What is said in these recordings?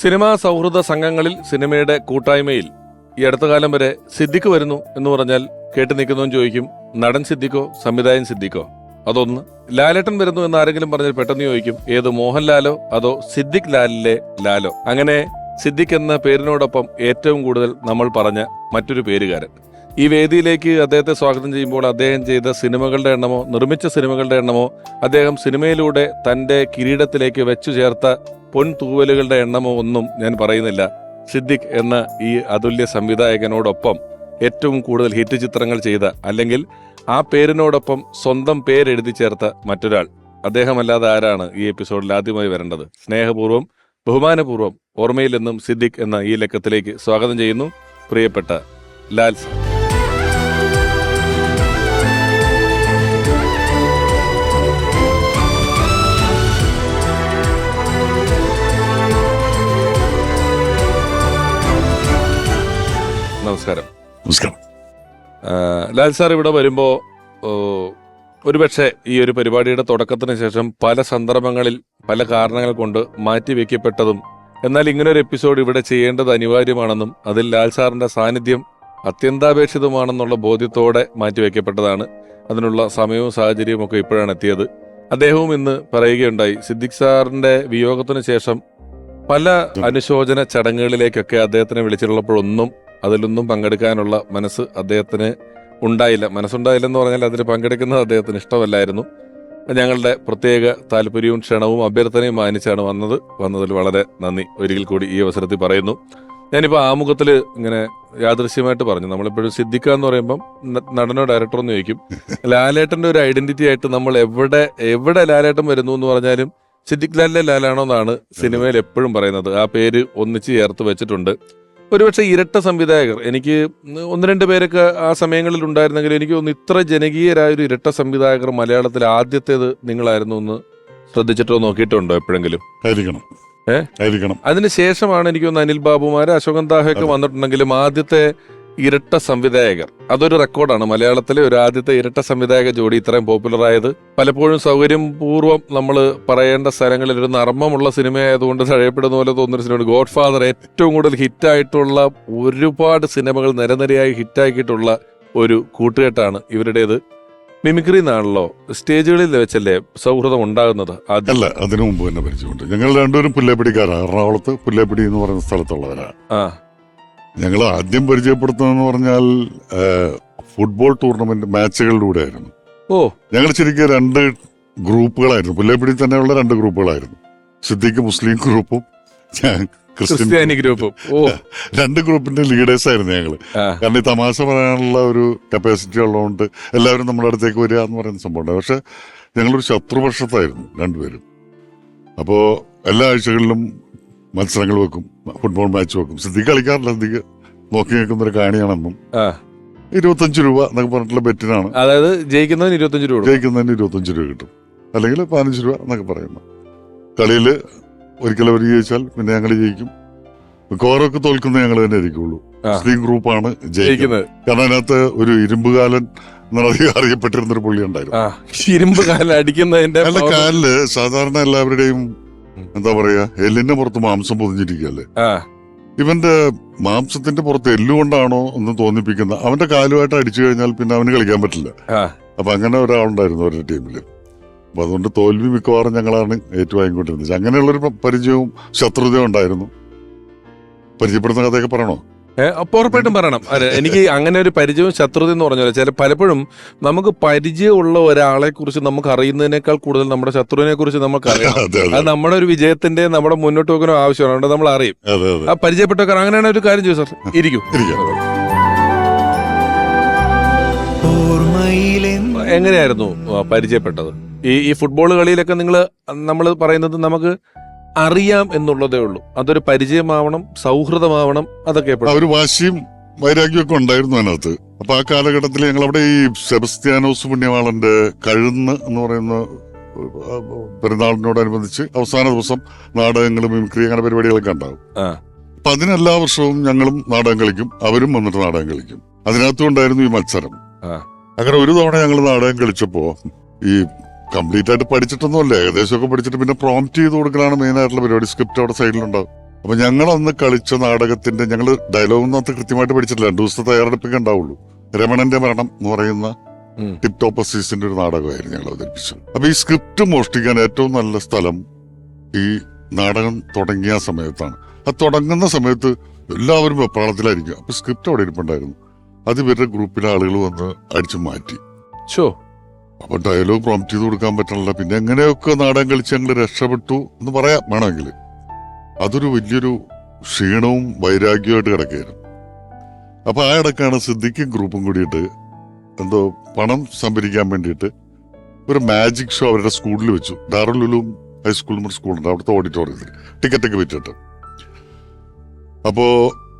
Cinema സൗഹൃദ സംഘങ്ങളിൽ സിനിമയുടെ കൂട്ടായ്മയിൽ ഈ അടുത്ത കാലം വരെ സിദ്ദിഖ് വരുന്നു എന്ന് പറഞ്ഞാൽ കേട്ട് നിൽക്കുന്നവൻ ചോദിക്കും, നടൻ സിദ്ദിഖോ സംവിധായകൻ സിദ്ദിഖോ? അതൊന്ന്. ലാലേട്ടൻ വരുന്നു എന്ന് ആരെങ്കിലും പറഞ്ഞാൽ പെട്ടെന്ന് ചോദിക്കും, ഏത് മോഹൻലാലോ അതോ സിദ്ദിഖ് ലാലിലെ ലാലോ? അങ്ങനെ സിദ്ദിഖ് എന്ന പേരിനോടൊപ്പം ഏറ്റവും കൂടുതൽ നമ്മൾ പറഞ്ഞ മറ്റൊരു പേരുകാരൻ. ഈ വേദിയിലേക്ക് അദ്ദേഹത്തെ സ്വാഗതം ചെയ്യുമ്പോൾ അദ്ദേഹം ചെയ്ത സിനിമകളുടെ എണ്ണമോ നിർമ്മിച്ച സിനിമകളുടെ എണ്ണമോ അദ്ദേഹം സിനിമയിലൂടെ തന്റെ കിരീടത്തിലേക്ക് വെച്ചു ചേർത്ത പൊൻതൂവലുകളുടെ എണ്ണമോ ഒന്നും ഞാൻ പറയുന്നില്ല. സിദ്ദിഖ് എന്ന ഈ അതുല്യ സംവിധായകനോടൊപ്പം ഏറ്റവും കൂടുതൽ ഹിറ്റ് ചിത്രങ്ങൾ ചെയ്ത, അല്ലെങ്കിൽ ആ പേരിനോടൊപ്പം സ്വന്തം പേരെഴുതി ചേർത്ത മറ്റൊരാൾ, അദ്ദേഹമല്ലാതെ ആരാണ് ഈ എപ്പിസോഡിൽ ആദ്യമായി വരേണ്ടത്? സ്നേഹപൂർവ്വം ബഹുമാനപൂർവ്വം ഓർമ്മയിൽ നിന്നും സിദ്ദിഖ് എന്ന ഈ ലക്കത്തിലേക്ക് സ്വാഗതം ചെയ്യുന്നു പ്രിയപ്പെട്ട ലാൽ സാർ. നമസ്കാരം. നമസ്കാരം. ലാൽ സാർ ഇവിടെ വരുമ്പോൾ ഒരുപക്ഷെ ഈ ഒരു പരിപാടിയുടെ തുടക്കത്തിന് ശേഷം പല സന്ദർഭങ്ങളിൽ പല കാരണങ്ങൾ കൊണ്ട് മാറ്റിവെക്കപ്പെട്ടതും, എന്നാൽ ഇങ്ങനൊരു എപ്പിസോഡ് ഇവിടെ ചെയ്യേണ്ടത് അനിവാര്യമാണെന്നും അതിൽ ലാൽ സാറിന്റെ സാന്നിധ്യം അത്യന്താപേക്ഷിതമാണെന്നുള്ള ബോധ്യത്തോടെ മാറ്റിവെക്കപ്പെട്ടതാണ്. അതിനുള്ള സമയവും സാഹചര്യവും ഒക്കെ ഇപ്പോഴാണ് എത്തിയത്. അദ്ദേഹവും ഇന്ന് പറയുകയുണ്ടായി, സിദ്ദിഖ് സാറിന്റെ വിയോഗത്തിന് ശേഷം പല അനുശോചന ചടങ്ങുകളിലേക്കൊക്കെ അദ്ദേഹത്തിനെ വിളിച്ചിട്ടുള്ളപ്പോഴൊന്നും അതിലൊന്നും പങ്കെടുക്കാനുള്ള മനസ്സ് അദ്ദേഹത്തിന് ഉണ്ടായില്ല. മനസ്സുണ്ടായില്ലെന്ന് പറഞ്ഞാൽ അതിൽ പങ്കെടുക്കുന്നത് അദ്ദേഹത്തിന് ഇഷ്ടമല്ലായിരുന്നു. ഞങ്ങളുടെ പ്രത്യേക താല്പര്യവും ക്ഷണവും അഭ്യർത്ഥനയും മാനിച്ചാണ് വന്നതിൽ വളരെ നന്ദി ഒരിക്കൽ കൂടി ഈ അവസരത്തിൽ പറയുന്നു. ഞാനിപ്പോൾ ആമുഖത്തിൽ ഇങ്ങനെ യാദൃശ്യമായിട്ട് പറഞ്ഞു, നമ്മളെപ്പോഴും സിദ്ദിഖ എന്ന് പറയുമ്പം നടനോ ഡയറക്ടറോ എന്ന് ചോദിക്കും. ലാലേട്ടന്റെ ഒരു ഐഡന്റിറ്റി ആയിട്ട് നമ്മൾ എവിടെ ലാലേട്ടൻ വരുന്നു എന്ന് പറഞ്ഞാലും സിദ്ദിഖ് ലാലിലെ ലാലാണോ എന്നാണ് സിനിമയിൽ എപ്പോഴും പറയുന്നത്. ആ പേര് ഒന്നിച്ച് ചേർത്ത് വെച്ചിട്ടുണ്ട്. ഒരുപക്ഷെ ഇരട്ട സംവിധായകർ, എനിക്ക് ഒന്ന് രണ്ട് പേരൊക്കെ ആ സമയങ്ങളിൽ ഉണ്ടായിരുന്നെങ്കിൽ എനിക്ക് തോന്നുന്നു ഇത്ര ജനകീയരായൊരു ഇരട്ട സംവിധായകർ മലയാളത്തിൽ ആദ്യത്തേത് നിങ്ങളായിരുന്നു എന്ന് ശ്രദ്ധിച്ചിട്ടോ നോക്കിയിട്ടുണ്ടോ എപ്പോഴെങ്കിലും? ആയിരിക്കണം. അതിനുശേഷമാണ് എനിക്ക് തോന്നുന്നു അനിൽ ബാബുമാര്, അശോകൻ താഹയൊക്കെ വന്നിട്ടുണ്ടെങ്കിലും ആദ്യത്തെ ഇരട്ട സംവിധായകർ അതൊരു റെക്കോർഡാണ്. മലയാളത്തിലെ ഒരു ആദ്യത്തെ ഇരട്ട സംവിധായക ജോഡി ഇത്രയും പോപ്പുലറായത് പലപ്പോഴും സൗകര്യപൂർവ്വം നമ്മൾ പറയേണ്ട സ്ഥലങ്ങളിൽ ഒരു നർമ്മമുള്ള സിനിമയായതുകൊണ്ട് തഴയപ്പെടുന്ന പോലെ തോന്നുന്ന സിനിമ ഗോഡ് ഫാദർ. ഏറ്റവും കൂടുതൽ ഹിറ്റായിട്ടുള്ള ഒരുപാട് സിനിമകൾ നിരനിരയായി ഹിറ്റാക്കിയിട്ടുള്ള ഒരു കൂട്ടുകെട്ടാണ് ഇവരുടേത്. മിമിക്രി എന്നാണല്ലോ, സ്റ്റേജുകളിൽ വെച്ചല്ലേ സൗഹൃദം ഉണ്ടാകുന്നത്? അല്ല, അതിനു മുമ്പ് തന്നെ പരിചയമുണ്ട്. ഞങ്ങൾ രണ്ടുപേരും പുല്ലേപ്പിടിക്കാരാണ്. എറണാകുളത്ത് പുല്ലേപ്പിടി എന്ന് പറയുന്ന സ്ഥലത്തുള്ളവരാണ്. ഞങ്ങൾ ആദ്യം പരിചയപ്പെടുത്തുന്നതെന്ന് പറഞ്ഞാൽ ഫുട്ബോൾ ടൂർണമെന്റ് മാച്ചുകളിലൂടെ ആയിരുന്നു. ഞങ്ങൾ ശരിക്കും രണ്ട് ഗ്രൂപ്പുകളായിരുന്നു. പുല്ലേപ്പിടി തന്നെയുള്ള രണ്ട് ഗ്രൂപ്പുകളായിരുന്നു. സിദ്ദിഖ് മുസ്ലിം ഗ്രൂപ്പും ഞാൻ ക്രിസ്ത്യാനി ഗ്രൂപ്പും. രണ്ട് ഗ്രൂപ്പിന്റെ ലീഡേഴ്സ് ആയിരുന്നു ഞങ്ങള്. കാരണം ഈ തമാശ പറയാനുള്ള ഒരു കപ്പാസിറ്റി ഉള്ളതുകൊണ്ട് എല്ലാവരും നമ്മുടെ അടുത്തേക്ക് വരിക എന്ന് പറയുന്ന സംഭവം. പക്ഷെ ഞങ്ങളൊരു ശത്രുപക്ഷത്തായിരുന്നു രണ്ടുപേരും. അപ്പോ എല്ലാ ആഴ്ചകളിലും മത്സരങ്ങൾ വെക്കും, ഫുട്ബോൾ മാച്ച് വെക്കും. സിദ്ദിഖ് കളിക്കാറില്ല, സിദ്ദിഖ് നോക്കി നിൽക്കുന്നൊരു കാണിയാണെന്നും 25 രൂപ എന്നൊക്കെ പറഞ്ഞിട്ടുള്ള ബെറ്റിനാണ്. അതായത് ജയിക്കുന്നതിന് 25 രൂപ കിട്ടും, അല്ലെങ്കിൽ 15 രൂപ എന്നൊക്കെ പറയുന്നു. കളിയിൽ ഒരിക്കലും അവർ ജയിച്ചാൽ പിന്നെ ഞങ്ങൾ ജയിക്കും. മിക്കവാറൊക്കെ തോൽക്കുന്നത് ഞങ്ങൾ തന്നെ ആയിരിക്കുള്ളൂ. മുസ്ലിം ഗ്രൂപ്പാണ് ജയിക്കുന്നത്. കാരണം അതിനകത്ത് ഒരു ഇരുമ്പുകാലൻ എന്നധികം അറിയപ്പെട്ടിരുന്നൊരു പുള്ളി ഉണ്ടായിരുന്നു. ഇരുമ്പുകാലൻ അടിക്കുന്നതിന്റെ കാലില് സാധാരണ എല്ലാവരുടെയും എന്താ പറയാ, എല്ലിന്റെ പുറത്ത് മാംസം പൊതിഞ്ഞിരിക്കുകയല്ലേ. ഇവന്റെ മാംസത്തിന്റെ പുറത്ത് എല്ലുകൊണ്ടാണോ എന്ന് തോന്നിപ്പിക്കുന്ന അവന്റെ കാലുമായിട്ട് അടിച്ചു കഴിഞ്ഞാൽ പിന്നെ അവന് കളിക്കാൻ പറ്റില്ല. അപ്പൊ അങ്ങനെ ഒരാളുണ്ടായിരുന്നു അവരുടെ ടീമില്. അപ്പൊ അതുകൊണ്ട് തോൽവി മിക്കവാറും ഞങ്ങളാണ് ഏറ്റുവാങ്ങിക്കൊണ്ടിരുന്നത്. അങ്ങനെയുള്ളൊരു പരിചയവും ശത്രുതയും ഉണ്ടായിരുന്നു. പരിചയപ്പെടുന്ന കഥയൊക്കെ പറയണോ? ഉറപ്പായിട്ടും പറയണം. എനിക്ക് അങ്ങനെ ഒരു പരിചയവും ശത്രുത എന്ന് പറഞ്ഞാൽ പലപ്പോഴും നമുക്ക് പരിചയമുള്ള ഒരാളെ കുറിച്ച് നമുക്ക് അറിയുന്നതിനേക്കാൾ കൂടുതൽ നമ്മുടെ ശത്രുവിനെ കുറിച്ച് നമുക്ക് അറിയാം. അത് നമ്മുടെ ഒരു വിജയത്തിന്റെ നമ്മുടെ മുന്നോട്ട് പോകുന്ന ആവശ്യമാണ്. അതുകൊണ്ട് നമ്മൾ അറിയും. ആ പരിചയപ്പെട്ടവർ അങ്ങനെയാണ് ഒരു കാര്യം ചെയ്യും. സാർ ഇരിക്കും. എങ്ങനെയായിരുന്നു പരിചയപ്പെട്ടത്? ഈ ഫുട്ബോൾ കളിയിലൊക്കെ നമ്മൾ പറയുന്നത് നമുക്ക് അറിയാം എന്നുള്ളതേ ഉള്ളൂ. അതൊരു പരിചയമാവണം, സൗഹൃദമാവണം, അതൊക്കെ ഒരു വാശിയും വൈരാഗ്യമൊക്കെ ഉണ്ടായിരുന്നു അതിനകത്ത്. അപ്പൊ ആ കാലഘട്ടത്തിൽ ഞങ്ങൾ അവിടെ ഈ സെബസ്ത്യാനോസ് പുണ്യവാളന്റെ കഴുന്ന് എന്ന് പറയുന്ന പെരുന്നാളിനോടനുബന്ധിച്ച് അവസാന ദിവസം നാടകങ്ങളും മിമിക്രി അങ്ങനെ പരിപാടികളൊക്കെ ഉണ്ടാവും. അപ്പൊ അതിനെല്ലാ വർഷവും ഞങ്ങളും നാടകം കളിക്കും, അവരും വന്നിട്ട് നാടകം കളിക്കും. അതിനകത്തും ഉണ്ടായിരുന്നു ഈ മത്സരം. അങ്ങനെ ഒരു തവണ ഞങ്ങൾ നാടകം കളിച്ചപ്പോ ഈ കംപ്ലീറ്റ് ആയിട്ട് പഠിച്ചിട്ടൊന്നും അല്ല, ഏകദേശമൊക്കെ പഠിച്ചിട്ട് പിന്നെ പ്രോംപ്റ്റ് ചെയ്ത് കൊടുക്കലാണ് മെയിൻ ആയിട്ടുള്ള പരിപാടി. സ്ക്രിപ്റ്റ് അവിടെ സൈഡിലുണ്ടാവും. അപ്പൊ ഞങ്ങൾ അന്ന് കളിച്ച നാടകത്തിന്റെ ഞങ്ങൾ ഡയലോഗിനകത്ത് കൃത്യമായിട്ട് പഠിച്ചിട്ടില്ല, 2 ദിവസത്തെ തയ്യാറെടുപ്പൊക്കെ ഉണ്ടാവുള്ളൂ. രമണന്റെ മരണം എന്ന് പറയുന്ന ടിപ് ടോപ്പ് അസീസിന്റെ ഒരു നാടകമായിരുന്നു ഞങ്ങൾ അവതരിപ്പിച്ചത്. അപ്പൊ ഈ സ്ക്രിപ്റ്റ് മോഷ്ടിക്കാൻ ഏറ്റവും നല്ല സ്ഥലം ഈ നാടകം തുടങ്ങിയ സമയത്താണ്. അത് തുടങ്ങുന്ന സമയത്ത് എല്ലാവരും വെപ്രാളത്തിലായിരിക്കും. അപ്പൊ സ്ക്രിപ്റ്റ് അവിടെ ഇരിപ്പുണ്ടായിരുന്നു. അത് ഇവരുടെ ഗ്രൂപ്പിലെ ആളുകൾ വന്ന് അടിച്ചു മാറ്റി. അപ്പൊ ഡയലോഗ് പ്രോംപ്റ്റ് ചെയ്ത് കൊടുക്കാൻ പറ്റണില്ല. പിന്നെ എങ്ങനെയൊക്കെ നാടകം കളിച്ച് ഞങ്ങൾ രക്ഷപ്പെട്ടു എന്ന് പറയാം വേണമെങ്കിൽ. അതൊരു വലിയൊരു ക്ഷീണവും വൈരാഗ്യമായിട്ട് കിടക്കുകയായിരുന്നു. അപ്പൊ ആ ഇടക്കാണ് സിദ്ദിഖും ഗ്രൂപ്പും കൂടിയിട്ട് എന്തോ പണം സംഭരിക്കാൻ വേണ്ടിയിട്ട് ഒരു മാജിക് ഷോ അവരുടെ സ്കൂളിൽ വെച്ചു. ദാറുൽ ഉലൂം ഹൈസ്കൂൾ സ്കൂളുണ്ട്, അവിടുത്തെ ഓഡിറ്റോറിയത്തിൽ ടിക്കറ്റൊക്കെ വിറ്റിട്ട്. അപ്പോ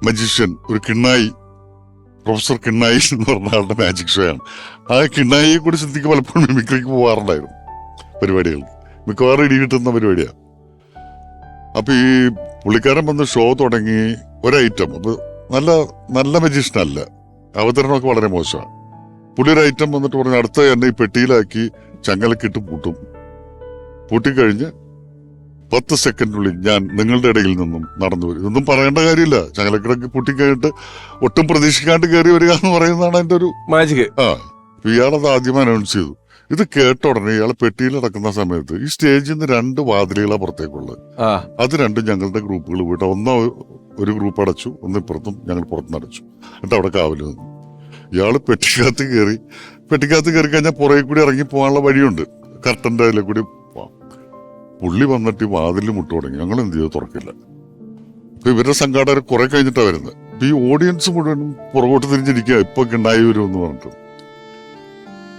മജീഷ്യൻ ഒരു കിണ്ണായി, പ്രൊഫസർ കിണ്ണായി എന്ന് പറഞ്ഞ ആളുടെ മാജിക് ഷോ ആണ്. ആ കിണ്ണായിയെ കൂടി സിദ്ദിഖ് പലപ്പോഴും മിമിക്രിക്ക് പോകാറുണ്ടായിരുന്നു പരിപാടികൾക്ക്. മിക്കവാറും ഇടി കിട്ടുന്ന പരിപാടിയാണ്. അപ്പൊ ഈ പുള്ളിക്കാരൻ വന്ന് ഷോ തുടങ്ങി ഒരൈറ്റം. അപ്പൊ നല്ല നല്ല മജീഷ്യനല്ല, അവതരണമൊക്കെ വളരെ മോശമാണ്. പുള്ളി ഒരു ഐറ്റം വന്നിട്ട് പറഞ്ഞു അടുത്ത എന്നെ ഈ പെട്ടിയിലാക്കി ചങ്ങലക്കിട്ട് പൂട്ടും, പൂട്ടിക്കഴിഞ്ഞ് 10 സെക്കൻഡിനുള്ളിൽ ഞാൻ നിങ്ങളുടെ ഇടയിൽ നിന്നും നടന്നു വരും. ഇതൊന്നും പറയേണ്ട കാര്യമില്ല. ചങ്ങലക്കിടക്ക് പൂട്ടിക്കഴിഞ്ഞിട്ട് ഒട്ടും പ്രതീക്ഷിക്കാണ്ട് കയറി വരിക എന്ന് പറയുന്നതാണ് എന്റെ ഒരു മാജിക്. ഇയാളത് ആദ്യം അനൗൺസ് ചെയ്തു. ഇത് കേട്ട ഉടനെ ഇയാൾ പെട്ടിയിൽ നടക്കുന്ന സമയത്ത് ഈ സ്റ്റേജിൽ നിന്ന് 2 വാതിലുകളാണ് പുറത്തേക്കുള്ളത്. അത് രണ്ടും ഞങ്ങളുടെ ഗ്രൂപ്പുകൾ പോയിട്ട് ഒരു ഗ്രൂപ്പ് അടച്ചു, ഒന്ന് ഇപ്പുറത്തും ഞങ്ങൾ പുറത്തുനിന്ന് അടച്ചു. എന്നിട്ട് അവിടെ കാവല് നിന്നു. ഇയാള് പെട്ടിക്കകത്ത് കയറി കഴിഞ്ഞാൽ പുറകെ കൂടി ഇറങ്ങി പോകാനുള്ള വഴിയുണ്ട്, കർട്ടന്റെ അതിലെ കൂടി പോവാം. പുള്ളി വന്നിട്ട് ഈ വാതിലിൽ മുട്ടു തുടങ്ങി. ഞങ്ങൾ എന്ത് ചെയ്തു, തുറക്കില്ല. അപ്പൊ ഇവരുടെ സംഘാടകർ കുറെ കഴിഞ്ഞിട്ടാണ് വരുന്നത്. അപ്പൊ ഈ ഓഡിയൻസ് മുഴുവനും പുറകോട്ട് തിരിഞ്ഞിരിക്കുക, ഇപ്പൊ കിണ്ണായി വരുമെന്ന് പറഞ്ഞിട്ട്.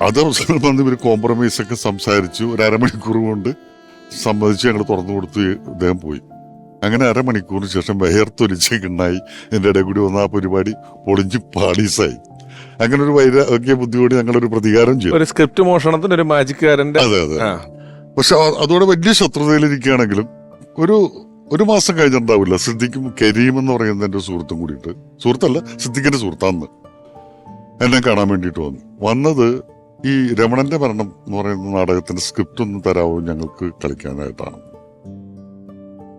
അത് അവസരം വന്ന് ഇവർ കോംപ്രമൈസ് ഒക്കെ സംസാരിച്ചു. ഒരു അരമണിക്കൂർ കൊണ്ട് സമ്മതിച്ച് ഞങ്ങൾ തുറന്നു കൊടുത്ത് ഇദ്ദേഹം പോയി. അങ്ങനെ അരമണിക്കൂറിന് ശേഷം വേർത്തൊലിച്ച കിണ്ണായി എന്റെ ഇടയിൽ കൂടി വന്ന ആ പരിപാടി പൊളിഞ്ച് പാളീസായി. അങ്ങനെ ഒരു വൈരാഗ്യ ബുദ്ധിയോട് ഞങ്ങളൊരു പ്രതികാരം ചെയ്തു. ഒരു സ്ക്രിപ്റ്റ് മോഷണത്തിന് ഒരു മാജിക്കാരന്റെ. അതെ. പക്ഷെ അതോടെ വലിയ ശത്രുതയിലിരിക്കുകയാണെങ്കിലും ഒരു മാസം കഴിഞ്ഞിട്ടുണ്ടാവില്ല, സിദ്ദിഖും കരീം എന്ന് പറയുന്ന എന്റെ സുഹൃത്തും കൂടിയിട്ട്, സുഹൃത്തല്ല സിദ്ദിഖിന്റെ സുഹൃത്താന്ന്, എന്നെ കാണാൻ വേണ്ടിയിട്ട് വന്നത് ഈ രമണന്റെ മരണം എന്ന് പറയുന്ന നാടകത്തിന്റെ സ്ക്രിപ്റ്റ് ഒന്ന് തരാവോ ഞങ്ങൾക്ക് കളിക്കാനായിട്ടാണ്.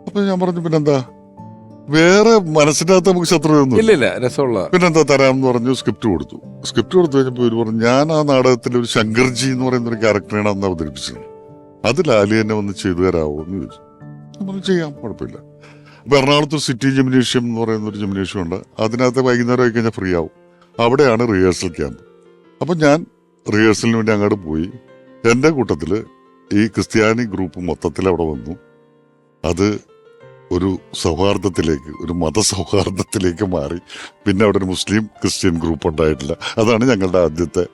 അപ്പൊ ഞാൻ പറഞ്ഞു പിന്നെന്താ, വേറെ മനസ്സിനകത്ത് നമുക്ക് ശത്രുതയൊന്നും ഇല്ല, രസമുള്ള പിന്നെന്താ തരാമെന്ന് പറഞ്ഞു. സ്ക്രിപ്റ്റ് കൊടുത്തു കഴിഞ്ഞപ്പോൾ ഇവര് പറഞ്ഞു ഞാൻ ആ നാടകത്തിൽ ഒരു ശങ്കർജി എന്ന് പറയുന്ന ഒരു ക്യാരക്ടറാണ് അന്ന് അവതരിപ്പിച്ചത്, അത് ലാലി തന്നെ വന്ന് ചെയ്തു തരാമോ എന്ന് ചോദിച്ചു. ഞാൻ പറഞ്ഞു ചെയ്യാം, കുഴപ്പമില്ല. അപ്പൊ എറണാകുളത്ത് സിറ്റി ജിംനേഷ്യം എന്ന് പറയുന്ന ഒരു ജിംനേഷ്യം ഉണ്ട്. അതിനകത്ത് വൈകുന്നേരം ആയി കഴിഞ്ഞാൽ ഫ്രീ ആവും. അവിടെയാണ് റിഹേഴ്സൽ ക്യാമ്പ്. അപ്പൊ ഞാൻ റിഹേഴ്സലിന് വേണ്ടി അങ്ങോട്ട് പോയി. എന്റെ കൂട്ടത്തില് ഈ ക്രിസ്ത്യാനി ഗ്രൂപ്പ് മൊത്തത്തിൽ അവിടെ വന്നു. അത് ഒരു സൗഹാർദ്ദത്തിലേക്ക്, ഒരു മതസൗഹാർദ്ദത്തിലേക്ക് മാറി. പിന്നെ അവിടെ ഒരു മുസ്ലിം ക്രിസ്ത്യൻ ഗ്രൂപ്പ് ഉണ്ടായിട്ടില്ല. അതാണ് ഞങ്ങളുടെ ആദ്യത്തെ